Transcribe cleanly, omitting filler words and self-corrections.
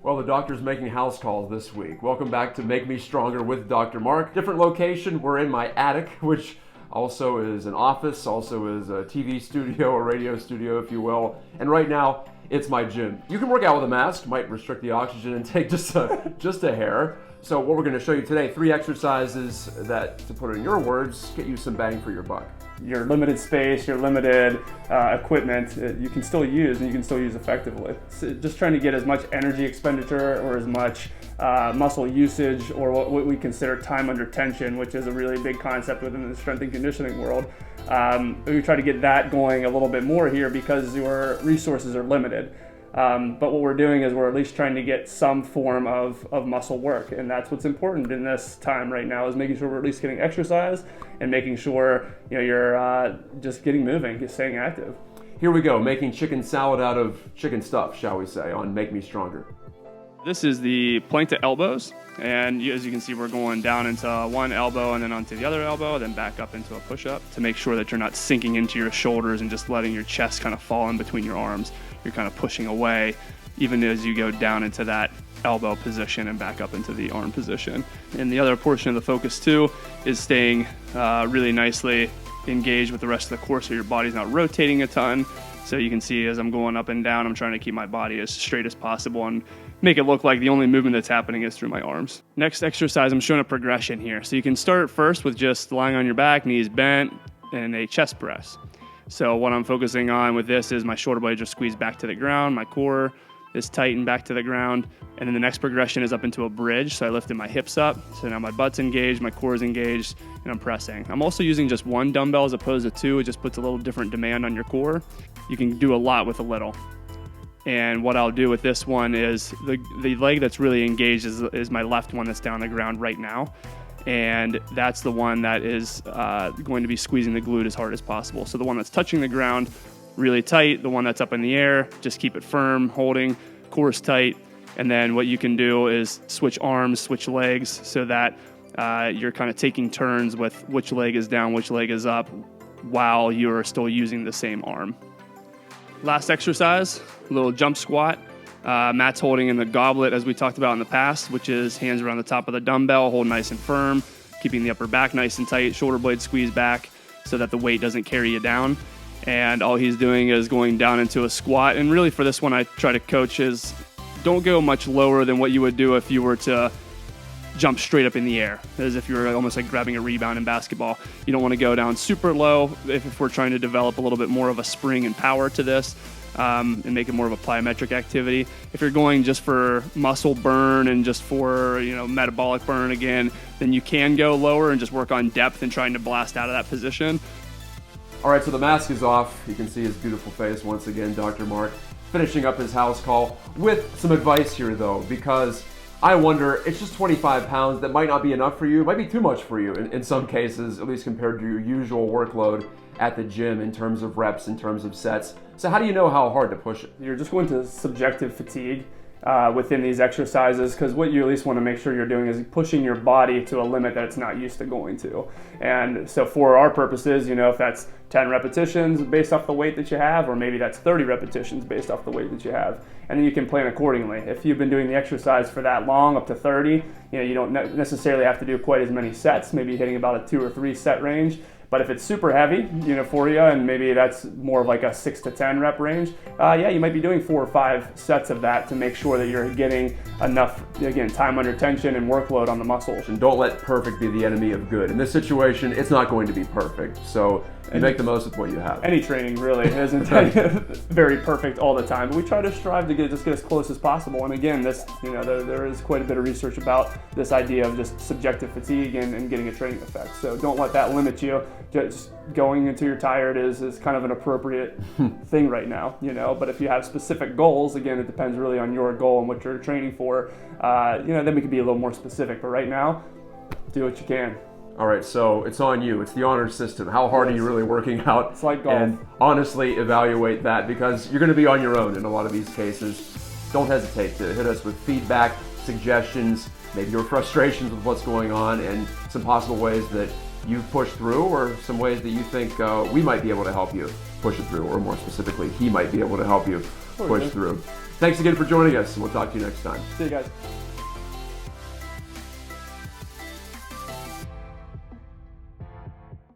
Well, the doctor's making house calls this week. Welcome back to Make Me Stronger with Dr. Mark. Different location. We're in my attic, which also is an office, also is a TV studio, a radio studio, if you will. And right now, it's my gym. You can work out with a mask, might restrict the oxygen intake just a hair. So what we're going to show you today, 3 exercises that, to put it in your words, get you some bang for your buck. Your limited space, your limited equipment, you can still use, and you can still use effectively. So just trying to get as much energy expenditure or as much muscle usage, or what we consider time under tension, which is a really big concept within the strength and conditioning world. We try to get that going a little bit more here because your resources are limited. But what we're doing is we're at least trying to get some form of muscle work, and that's what's important in this time right now, is making sure we're at least getting exercise and making sure you're just getting moving, just staying active. Here we go, making chicken salad out of chicken stuff, shall we say, on Make Me Stronger. This is the plank to elbows, and as you can see, we're going down into one elbow and then onto the other elbow, then back up into a push-up to make sure that you're not sinking into your shoulders and just letting your chest kind of fall in between your arms. You're kind of pushing away even as you go down into that elbow position and back up into the arm position. And the other portion of the focus too is staying really nicely engaged with the rest of the core so your body's not rotating a ton. So you can see as I'm going up and down, I'm trying to keep my body as straight as possible and make it look like the only movement that's happening is through my arms. Next exercise, I'm showing a progression here. So you can start first with just lying on your back, knees bent, and a chest press. So what I'm focusing on with this is my shoulder blades are squeezed back to the ground, my core is tightened back to the ground, and then the next progression is up into a bridge. So I lifted my hips up, so now my butt's engaged, my core is engaged, and I'm pressing. I'm also using just 1 dumbbell as opposed to 2. It just puts a little different demand on your core. You can do a lot with a little. And what I'll do with this one is the leg that's really engaged is my left one that's down on the ground right now. And that's the one that is going to be squeezing the glute as hard as possible. So the one that's touching the ground, really tight. The one that's up in the air, just keep it firm, holding, core's tight. And then what you can do is switch arms, switch legs, so that you're kind of taking turns with which leg is down, which leg is up, while you're still using the same arm. Last exercise, a little jump squat. Matt's holding in the goblet as we talked about in the past, which is hands around the top of the dumbbell, hold nice and firm, keeping the upper back nice and tight, shoulder blades squeezed back so that the weight doesn't carry you down. And all he's doing is going down into a squat. And really for this one, I try to coach is don't go much lower than what you would do if you were to jump straight up in the air, as if you were almost like grabbing a rebound in basketball. You don't want to go down super low if we're trying to develop a little bit more of a spring and power to this. And make it more of a plyometric activity. If you're going just for muscle burn and just for metabolic burn again, then you can go lower and just work on depth and trying to blast out of that position. All right, so the mask is off. You can see his beautiful face once again, Dr. Mark, finishing up his house call with some advice here though, because I wonder, it's just 25 pounds that might not be enough for you, might be too much for you in some cases, at least compared to your usual workload at the gym in terms of reps, in terms of sets. So how do you know how hard to push it? You're just going to subjective fatigue within these exercises, because what you at least want to make sure you're doing is pushing your body to a limit that it's not used to going to. And so for our purposes, if that's 10 repetitions based off the weight that you have, or maybe that's 30 repetitions based off the weight that you have, and then you can plan accordingly. If you've been doing the exercise for that long, up to 30, you don't necessarily have to do quite as many sets, maybe hitting about a 2 or 3 set range. But if it's super heavy, for you, and maybe that's more of like a 6 to 10 rep range, you might be doing 4 or 5 sets of that to make sure that you're getting enough, again, time under tension and workload on the muscles. And don't let perfect be the enemy of good. In this situation, it's not going to be perfect. So you make the most of what you have. Any training really isn't very perfect all the time, but we try to strive to get as close as possible. And again, this, there is quite a bit of research about this idea of just subjective fatigue and getting a training effect. So don't let that limit you. Just going until you're tired is kind of an appropriate thing right now, but if you have specific goals, again, it depends really on your goal and what you're training for, then we can be a little more specific, but right now, do what you can. All right, so it's on you. It's the honor system. How hard are you really working out? It's like golf. And honestly, evaluate that, because you're going to be on your own in a lot of these cases. Don't hesitate to hit us with feedback, suggestions, maybe your frustrations with what's going on, and some possible ways that you've pushed through, or some ways that you think we might be able to help you push it through, or more specifically, he might be able to help you push through. Thanks again for joining us, and we'll talk to you next time. See you guys.